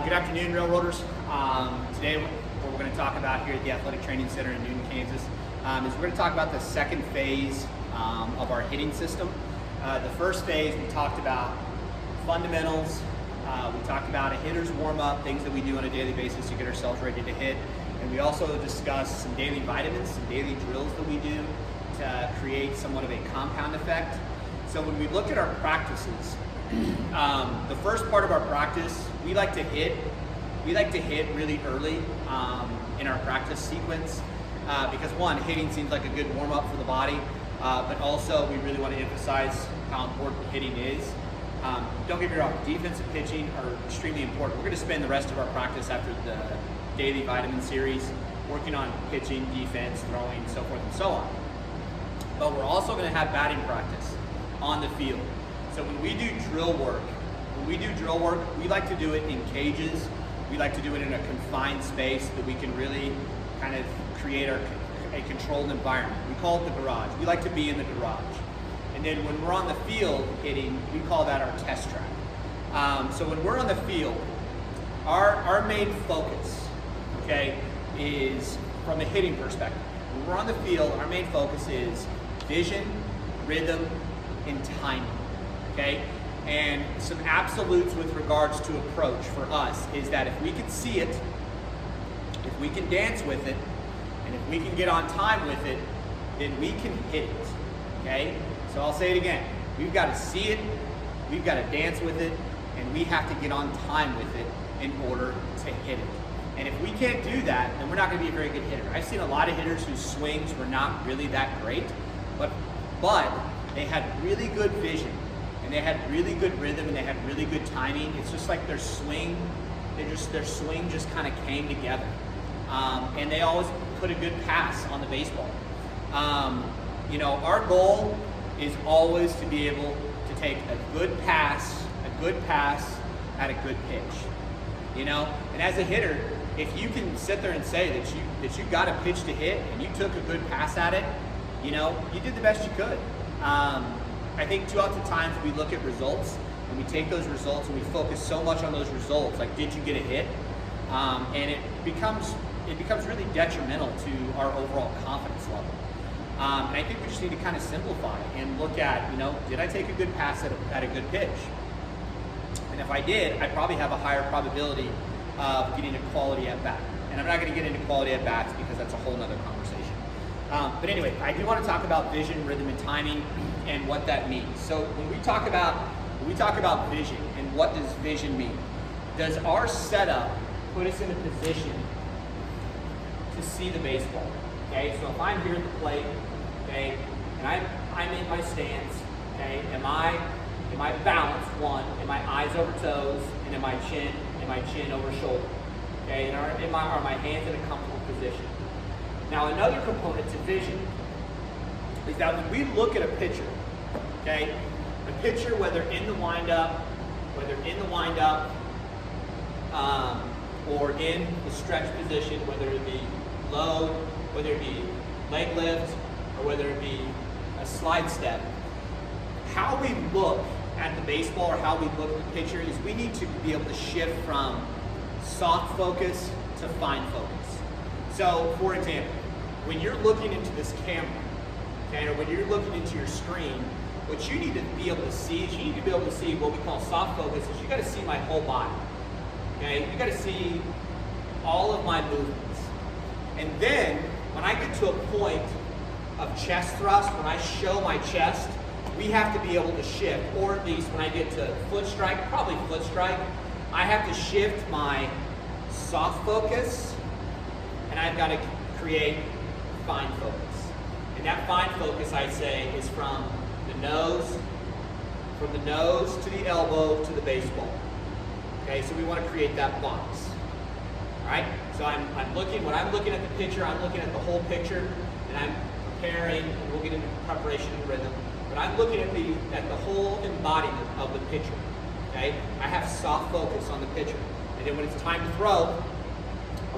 Good afternoon, Railroaders. Today, what we're going to talk about here at the Athletic Training Center in Newton, Kansas, is we're going to talk about the second phase of our hitting system. The first phase, we talked about fundamentals. We talked about a hitter's warm-up, things that we do on a daily basis to get ourselves ready to hit. And we also discussed some daily vitamins, some daily drills that we do to create somewhat of a compound effect. So when we look at our practices, the first part of our practice, we like to hit really early in our practice sequence because one, hitting seems like a good warm-up for the body, but also we really want to emphasize how important hitting is. Don't get me wrong, defense and pitching are extremely important. We're going to spend the rest of our practice after the daily vitamin series working on pitching, defense, throwing, so forth and so on. But we're also going to have batting practice on the field. So when we do drill work, we like to do it in cages. We like to do it in a confined space that we can really kind of create a controlled environment. We call it the garage. We like to be in the garage. And then when we're on the field hitting, we call that our test track. So when we're on the field, our main focus, okay, is from a hitting perspective. When we're on the field, our main focus is vision, rhythm, and timing. Okay, and some absolutes with regards to approach for us is that if we can see it, if we can dance with it, and if we can get on time with it, then we can hit it. Okay, so I'll say it again. We've got to see it, we've got to dance with it, and we have to get on time with it in order to hit it. And if we can't do that, then we're not going to be a very good hitter. I've seen a lot of hitters whose swings were not really that great, but they had really good vision. And they had really good rhythm and they had really good timing. It's just like their swing just kind of came together. And they always put a good pass on the baseball. Our goal is always to be able to take a good pass at a good pitch. And as a hitter, if you can sit there and say that you got a pitch to hit and you took a good pass at it, you did the best you could. I think too often times we look at results and we take those results and we focus so much on those results, like did you get a hit? And it becomes really detrimental to our overall confidence level. And I think we just need to kind of simplify and look at, did I take a good pass at a good pitch? And if I did, I probably have a higher probability of getting a quality at bat. And I'm not going to get into quality at bats because that's a whole nother conversation. But anyway, I do want to talk about vision, rhythm, and timing and what that means. So when we talk about vision and what does vision mean, does our setup put us in a position to see the baseball? Okay, so if I'm here at the plate, okay, and I'm in my stance, okay, am I balanced? One, am my eyes over toes, and am my chin over shoulder? Okay, and are my hands in a comfortable position? Now another component to vision is that when we look at a pitcher, okay, a pitcher whether in the windup, or in the stretch position, whether it be load, whether it be leg lift, or whether it be a slide step, how we look at the baseball or how we look at the pitcher is we need to be able to shift from soft focus to fine focus. So, for example, when you're looking into this camera, okay, or when you're looking into your screen, what you need to be able to see is you need to be able to see what we call soft focus, is you got to see my whole body. Okay, you got to see all of my movements. And then, when I get to a point of chest thrust, when I show my chest, we have to be able to shift, or at least when I get to foot strike, probably foot strike, I have to shift my soft focus, and I've got to create fine focus. And that fine focus, I say, is from the nose to the elbow to the baseball. Okay, so we want to create that box. All right, so when I'm looking at the pitcher, I'm looking at the whole picture, and I'm preparing, and we'll get into preparation and rhythm, but I'm looking at the whole embodiment of the pitcher. Okay, I have soft focus on the pitcher, and then when it's time to throw,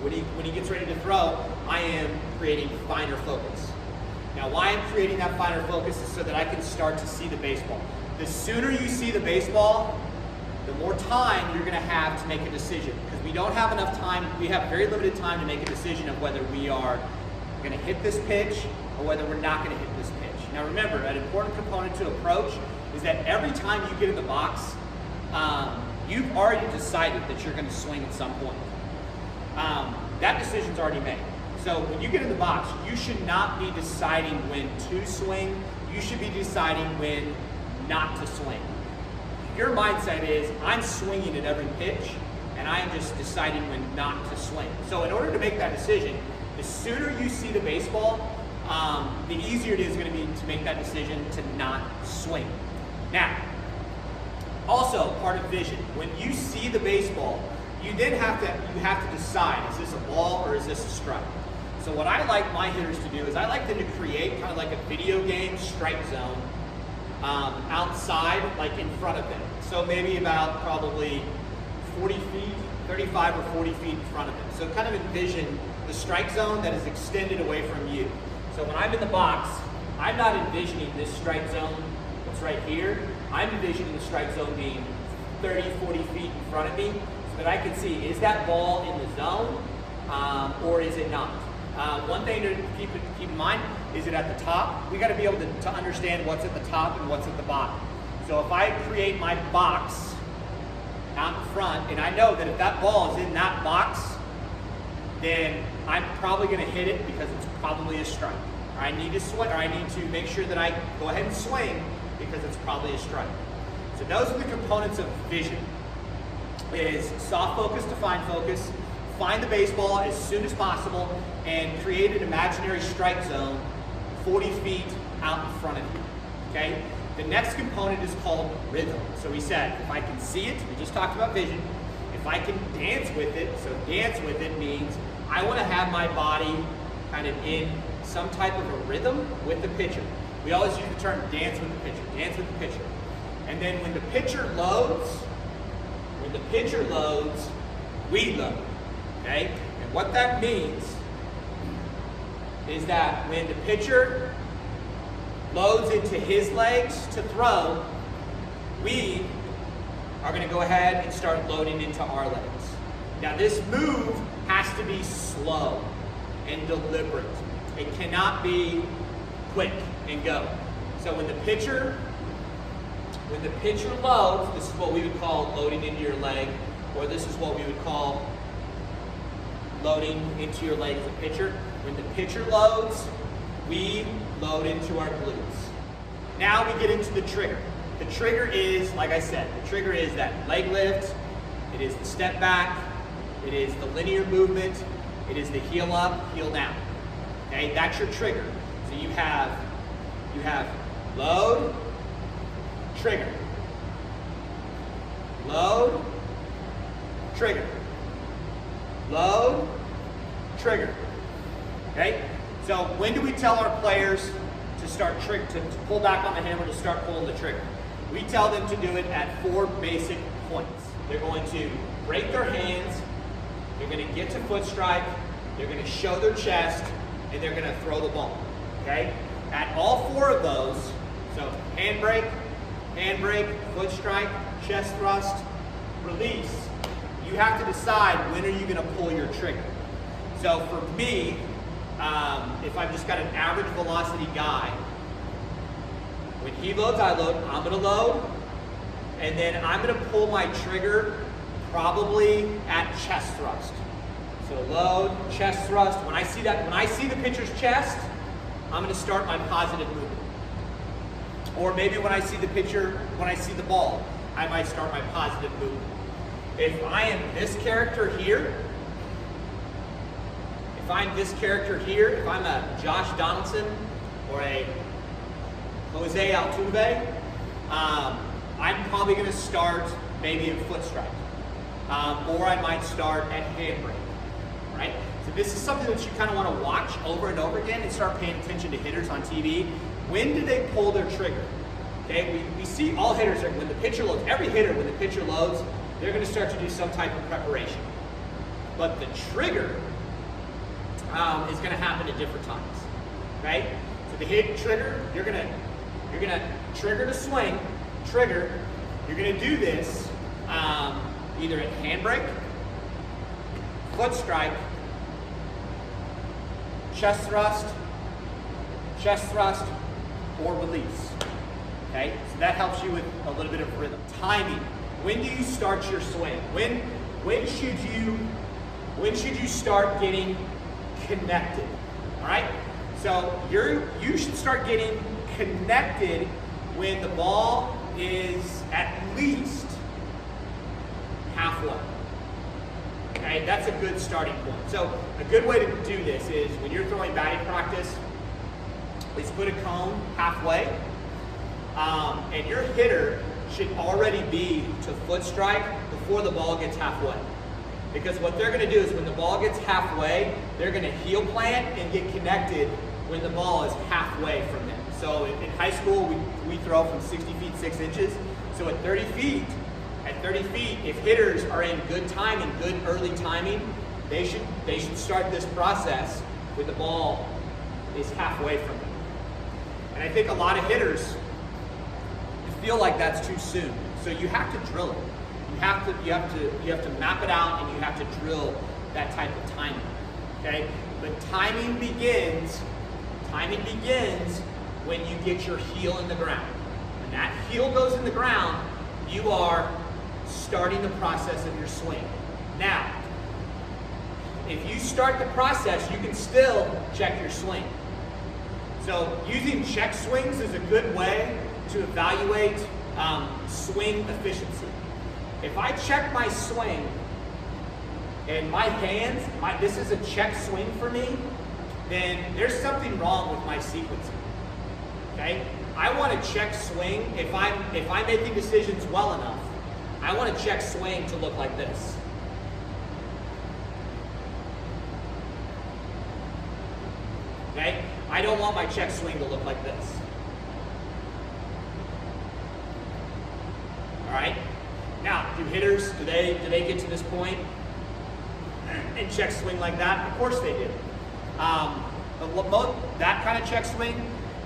when he gets ready to throw, I am creating finer focus. Now, why I'm creating that finer focus is so that I can start to see the baseball. The sooner you see the baseball, the more time you're gonna have to make a decision. Because we don't have enough time, we have very limited time to make a decision of whether we are gonna hit this pitch or whether we're not gonna hit this pitch. Now remember, an important component to approach is that every time you get in the box, you've already decided that you're gonna swing at some point. That decision's already made. So when you get in the box, you should not be deciding when to swing, you should be deciding when not to swing. Your mindset is, I'm swinging at every pitch, and I am just deciding when not to swing. So in order to make that decision, the sooner you see the baseball, the easier it is going to be to make that decision to not swing. Now, also part of vision. When you see the baseball, you then have to decide, is this a ball or is this a strike? So what I like my hitters to do is I like them to create kind of like a video game strike zone outside, like in front of them. So maybe about probably 40 feet, 35 or 40 feet in front of them. So kind of envision the strike zone that is extended away from you. So when I'm in the box, I'm not envisioning this strike zone that's right here. I'm envisioning the strike zone being 30, 40 feet in front of me so that I can see, is that ball in the zone or is it not? One thing to keep in mind is that at the top, we got to be able to understand what's at the top and what's at the bottom. So if I create my box out in front, and I know that if that ball is in that box, then I'm probably going to hit it because it's probably a strike. Or I need to swing, or I need to make sure that I go ahead and swing because it's probably a strike. So those are the components of vision. Is soft focus to fine focus. Find the baseball as soon as possible and create an imaginary strike zone 40 feet out in front of you, okay? The next component is called rhythm. So we said, if I can see it, we just talked about vision. If I can dance with it, so dance with it means I want to have my body kind of in some type of a rhythm with the pitcher. We always use the term dance with the pitcher, dance with the pitcher. And then when the pitcher loads, we load. Okay? And what that means is that when the pitcher loads into his legs to throw, we are going to go ahead and start loading into our legs. Now this move has to be slow and deliberate. It cannot be quick and go. So when the pitcher loads, this is what we would call loading into your leg, or this is what we would call loading into your leg as a pitcher. When the pitcher loads, we load into our glutes. Now we get into the trigger. The trigger is, like I said, the trigger is that leg lift, it is the step back, it is the linear movement, it is the heel up, heel down. Okay, that's your trigger. So you have load, trigger. Load, trigger. Load, trigger. Okay? So when do we tell our players to pull back on the hammer to start pulling the trigger? We tell them to do it at 4 basic points. They're going to break their hands, they're going to get to foot strike, they're going to show their chest, and they're going to throw the ball. Okay? At all 4 of those, so handbrake, foot strike, chest thrust, release, you have to decide when are you going to pull your trigger. So for me, if I've just got an average velocity guy, when he loads, I load, I'm going to load, and then I'm going to pull my trigger probably at chest thrust. So load, chest thrust. When I see the pitcher's chest, I'm going to start my positive movement. Or maybe when I see the ball, I might start my positive movement. If I am this character here, if I'm a Josh Donaldson or a Jose Altuve, I'm probably going to start maybe at foot strike. Or I might start at handbrake, right? So this is something that you kind of want to watch over and over again and start paying attention to hitters on TV. When do they pull their trigger? Okay, we see all hitters, when the pitcher loads, every hitter, when the pitcher loads, they're going to start to do some type of preparation. But the trigger is going to happen at different times, right? So the hit trigger, you're going to trigger to swing, trigger, you're going to do this either at handbrake, foot strike, chest thrust, or release. Okay, so that helps you with a little bit of rhythm. Timing. When do you start your swing? When should you start getting connected? All right. So you should start getting connected when the ball is at least halfway. Okay, that's a good starting point. So a good way to do this is when you're throwing batting practice, is put a cone halfway, and your hitter should already be to foot strike before the ball gets halfway. Because what they're going to do is when the ball gets halfway, they're going to heel plant and get connected when the ball is halfway from them. So in high school, we throw from 60 feet 6 inches. So at 30 feet, if hitters are in good time and good early timing, they should start this process when the ball is halfway from them. And I think a lot of hitters feel like that's too soon. So you have to drill it. You have to map it out, and you have to drill that type of timing. Okay? But timing begins when you get your heel in the ground. When that heel goes in the ground, you are starting the process of your swing. Now, if you start the process, you can still check your swing. So using check swings is a good way to evaluate swing efficiency. If I check my swing and my hands, this is a check swing for me, then there's something wrong with my sequencing. Okay? I want to check swing. If I'm making decisions well enough, I want to check swing to look like this. Okay? I don't want my check swing to look like this. All right? Now, do hitters, do they get to this point and check swing like that? Of course they do. That kind of check swing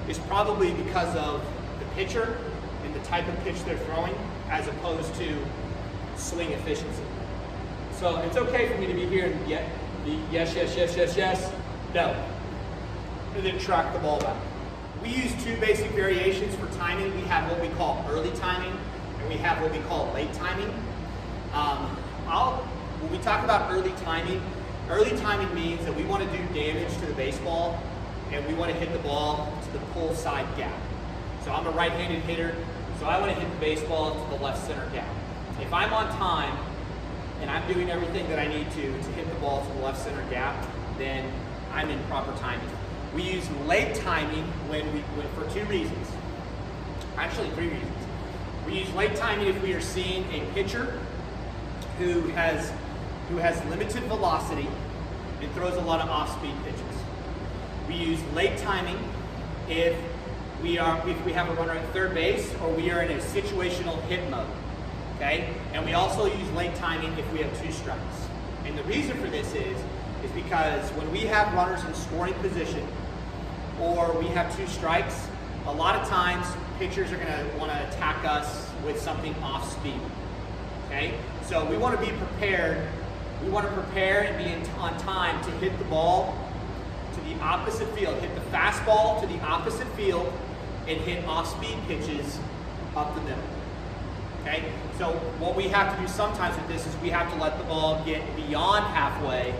is probably because of the pitcher and the type of pitch they're throwing as opposed to swing efficiency. So it's okay for me to be here and be yes, no. And then track the ball back. We use two basic variations for timing. We have what we call early timing, and we have what we call late timing. When we talk about early timing means that we want to do damage to the baseball, and we want to hit the ball to the pull side gap. So I'm a right-handed hitter, so I want to hit the baseball to the left center gap. If I'm on time, and I'm doing everything that I need to hit the ball to the left center gap, then I'm in proper timing. We use late timing for two reasons. Actually, three reasons. We use late timing if we are seeing a pitcher who has limited velocity and throws a lot of off-speed pitches. We use late timing if we have a runner at third base or we are in a situational hit mode. Okay? And we also use late timing if we have two strikes. And the reason for this is because when we have runners in scoring position or we have two strikes, a lot of times pitchers are going to want to attack us with something off speed. Okay? So we want to be prepared. We want to prepare and be on time to hit the ball to the opposite field, hit the fastball to the opposite field, and hit off-speed pitches up the middle. Okay? So what we have to do sometimes with this is we have to let the ball get beyond halfway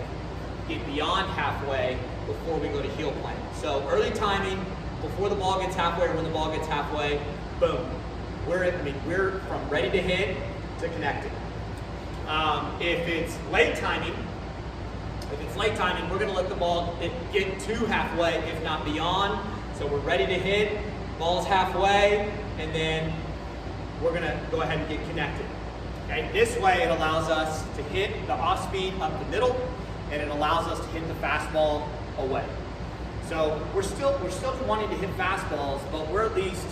before we go to heel plant. So early timing, before the ball gets halfway or when the ball gets halfway, boom. We're from ready to hit to connected. If it's late timing, we're going to let the ball get to halfway, if not beyond. So we're ready to hit, ball's halfway, and then we're going to go ahead and get connected. Okay? This way it allows us to hit the off speed up the middle, and it allows us to hit the fastball away. So we're still wanting to hit fastballs, but we're at least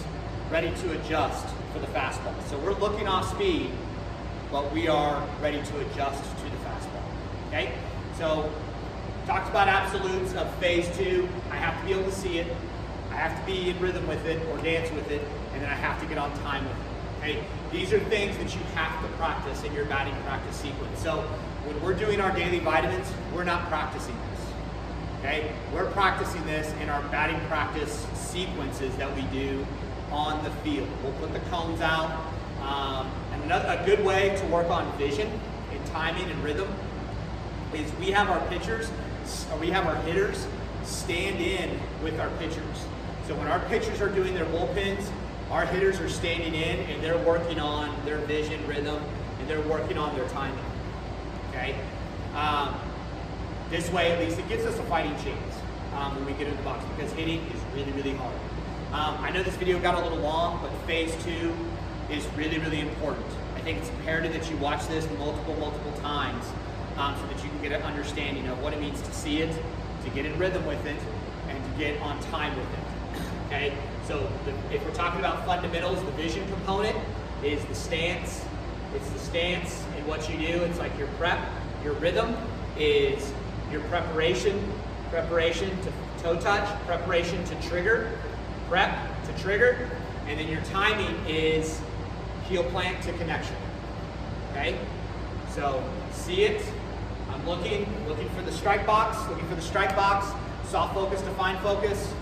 ready to adjust for the fastball. So we're looking off speed, but we are ready to adjust to the fastball. Okay? So talked about absolutes of phase 2. I have to be able to see it. I have to be in rhythm with it or dance with it, and then I have to get on time with it. Okay? These are things that you have to practice in your batting practice sequence. So when we're doing our daily vitamins, we're not practicing this. Okay? We're practicing this in our batting practice sequences that we do on the field. We'll put the cones out. And a good way to work on vision and timing and rhythm is we have our hitters stand in with our pitchers. So when our pitchers are doing their bullpens, our hitters are standing in and they're working on their vision, rhythm, and they're working on their timing. Okay? This way, at least, it gives us a fighting chance when we get in the box, because hitting is really, really hard. I know this video got a little long, but phase 2 is really, really important. I think it's imperative that you watch this multiple times so that you can get an understanding of what it means to see it, to get in rhythm with it, and to get on time with it. Okay? So if we're talking about fundamentals, the vision component is the stance. It's the stance and what you do. It's like your prep. Your rhythm is your preparation to toe touch, preparation to trigger, prep to trigger, and then your timing is heel plant to connection. Okay? So see it. I'm looking for the strike box, soft focus to fine focus,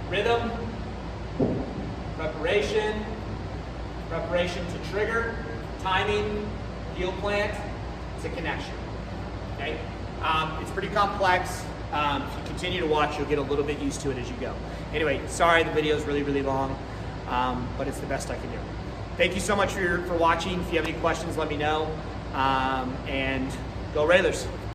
rhythm, preparation to trigger, timing, heel plant to connection. Okay? It's pretty complex. If you continue to watch, you'll get a little bit used to it as you go. Anyway, sorry the video is really, really long, but it's the best I can do. Thank you so much for watching. If you have any questions, let me know. And go Railers.